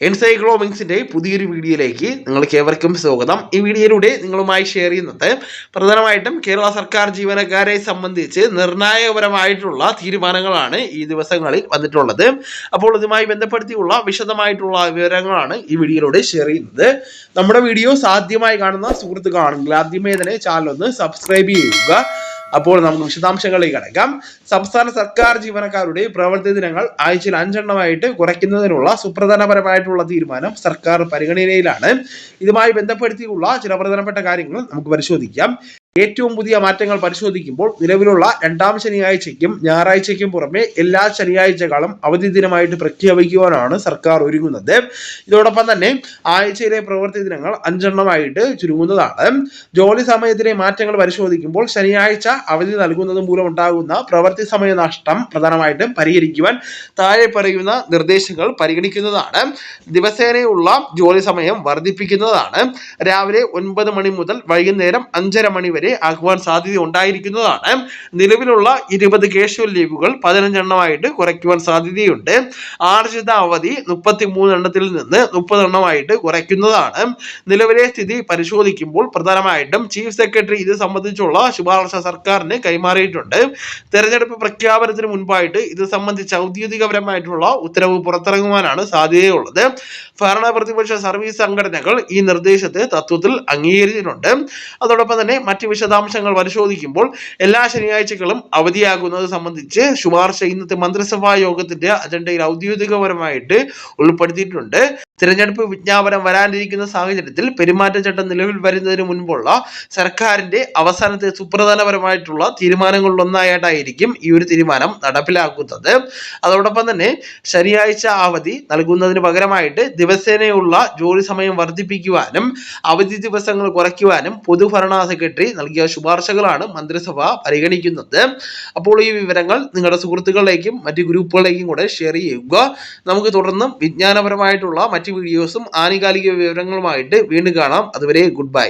എൻസൈക്ലോമിക്സിന്റെ പുതിയൊരു വീഡിയോയിലേക്ക് നിങ്ങൾക്ക് ഏവർക്കും സ്വാഗതം. ഈ വീഡിയോയിലൂടെ നിങ്ങളുമായി ഷെയർ ചെയ്യുന്നത് പ്രധാനമായിട്ടും കേരള സർക്കാർ ജീവനക്കാരെ സംബന്ധിച്ച് നിർണായകപരമായിട്ടുള്ള തീരുമാനങ്ങളാണ് ഈ ദിവസങ്ങളിൽ വന്നിട്ടുള്ളത്. അപ്പോൾ ഇതുമായി ബന്ധപ്പെടുത്തിയുള്ള വിശദമായിട്ടുള്ള വിവരങ്ങളാണ് ഈ വീഡിയോയിലൂടെ ഷെയർ ചെയ്യുന്നത്. നമ്മുടെ വീഡിയോ ആദ്യമായി കാണുന്ന സുഹൃത്തുക്കളാണെങ്കിൽ ആദ്യമേ തന്നെ ചാനൽ ഒന്ന് സബ്സ്ക്രൈബ് ചെയ്യുക. അപ്പോൾ നമുക്ക് വിശദാംശങ്ങളിലേക്ക് കടക്കാം. സംസ്ഥാന സർക്കാർ ജീവനക്കാരുടെ പ്രവൃത്തി ദിനങ്ങൾ ആഴ്ചയിൽ 5 എണ്ണമായിട്ട് കുറയ്ക്കുന്നതിനുള്ള സുപ്രധാനപരമായിട്ടുള്ള തീരുമാനം സർക്കാർ പരിഗണനയിലാണ്. ഇതുമായി ബന്ധപ്പെടുത്തിയുള്ള ചില പ്രധാനപ്പെട്ട കാര്യങ്ങൾ നമുക്ക് പരിശോധിക്കാം. ഏറ്റവും പുതിയ മാറ്റങ്ങൾ പരിശോധിക്കുമ്പോൾ നിലവിലുള്ള 2ാം ശനിയാഴ്ചയ്ക്കും ഞായറാഴ്ചയ്ക്കും പുറമെ എല്ലാ ശനിയാഴ്ചകളും അവധി ദിനമായിട്ട് പ്രഖ്യാപിക്കുവാനാണ് സർക്കാർ ഒരുങ്ങുന്നത്. ഇതോടൊപ്പം തന്നെ ആഴ്ചയിലെ പ്രവൃത്തി ദിനങ്ങൾ 5 എണ്ണമായിട്ട് ചുരുങ്ങുന്നതാണ്. ജോലി സമയത്തിലെ മാറ്റങ്ങൾ പരിശോധിക്കുമ്പോൾ ശനിയാഴ്ച അവധി നൽകുന്നത് മൂലമുണ്ടാകുന്ന പ്രവൃത്തി സമയ നഷ്ടം പ്രധാനമായിട്ടും പരിഹരിക്കുവാൻ താഴെ പറയുന്ന നിർദ്ദേശങ്ങൾ പരിഗണിക്കുന്നതാണ്. ദിവസേനയുള്ള ജോലി സമയം വർദ്ധിപ്പിക്കുന്നതാണ്. രാവിലെ 9 മണി മുതൽ വൈകുന്നേരം 5:30 മണി വരെ ആക്കുവാൻ സാധ്യത ഉണ്ടായിരിക്കുന്നതാണ്. നിലവിലുള്ള 20 കാഷ്വൽ ലീവുകൾ 15 എണ്ണമായിട്ട് കുറയ്ക്കുവാൻ സാധ്യതയുണ്ട്. ആർജിത അവധി 33 എണ്ണത്തിൽ നിന്ന് 30 എണ്ണമായിട്ട് കുറയ്ക്കുന്നതാണ്. നിലവിലെ സ്ഥിതി പരിശോധിക്കുമ്പോൾ പ്രധാനമായിട്ടും ചീഫ് സെക്രട്ടറി ഇത് സംബന്ധിച്ചുള്ള ശുപാർശ സർക്കാരിന് കൈമാറിയിട്ടുണ്ട്. തെരഞ്ഞെടുപ്പ് പ്രഖ്യാപനത്തിന് മുൻപായിട്ട് ഇത് സംബന്ധിച്ച് ഔദ്യോഗികപരമായിട്ടുള്ള ഉത്തരവ് പുറത്തിറങ്ങുവാനാണ് സാധ്യതയുള്ളത്. ഭരണ പ്രതിപക്ഷ സർവീസ് സംഘടനകൾ ഈ നിർദ്ദേശത്തെ തത്വത്തിൽ അംഗീകരിച്ചിട്ടുണ്ട്. അതോടൊപ്പം തന്നെ മറ്റ് വിശദാംശങ്ങൾ പരിശോധിക്കുമ്പോൾ എല്ലാ ശനിയാഴ്ചകളും അവധിയാകുന്നത് സംബന്ധിച്ച് ശുപാർശ ഇന്നത്തെ മന്ത്രിസഭാ യോഗത്തിന്റെ അജണ്ടയിൽ ഔദ്യോഗികപരമായിട്ട് ഉൾപ്പെടുത്തിയിട്ടുണ്ട്. തിരഞ്ഞെടുപ്പ് വിജ്ഞാപനം വരാനിരിക്കുന്ന സാഹചര്യത്തിൽ പെരുമാറ്റച്ചട്ടം നിലവിൽ വരുന്നതിന് മുൻപുള്ള സർക്കാരിന്റെ അവസാനത്തെ സുപ്രധാനപരമായിട്ടുള്ള തീരുമാനങ്ങളിലൊന്നായിട്ടായിരിക്കും ഈ ഒരു തീരുമാനം നടപ്പിലാക്കുന്നത്. അതോടൊപ്പം തന്നെ ശനിയാഴ്ച അവധി നൽകുന്നതിന് പകരമായിട്ട് ദിവസേനയുള്ള ജോലി സമയം വർദ്ധിപ്പിക്കുവാനും അവധി ദിവസങ്ങൾ കുറയ്ക്കുവാനും പൊതുഭരണ സെക്രട്ടറി നൽകിയ ശുപാർശകളാണ് മന്ത്രിസഭ പരിഗണിക്കുന്നത്. അപ്പോൾ ഈ വിവരങ്ങൾ നിങ്ങളുടെ സുഹൃത്തുക്കളിലേക്കും മറ്റ് ഗ്രൂപ്പുകളിലേക്കും കൂടെ ഷെയർ ചെയ്യുക. നമുക്ക് തുടർന്നും വിജ്ഞാനപരമായിട്ടുള്ള മറ്റ് വീഡിയോസും ആനുകാലിക വിവരങ്ങളുമായിട്ട് വീണ്ടും കാണാം. അതുവരെ ഗുഡ് ബൈ.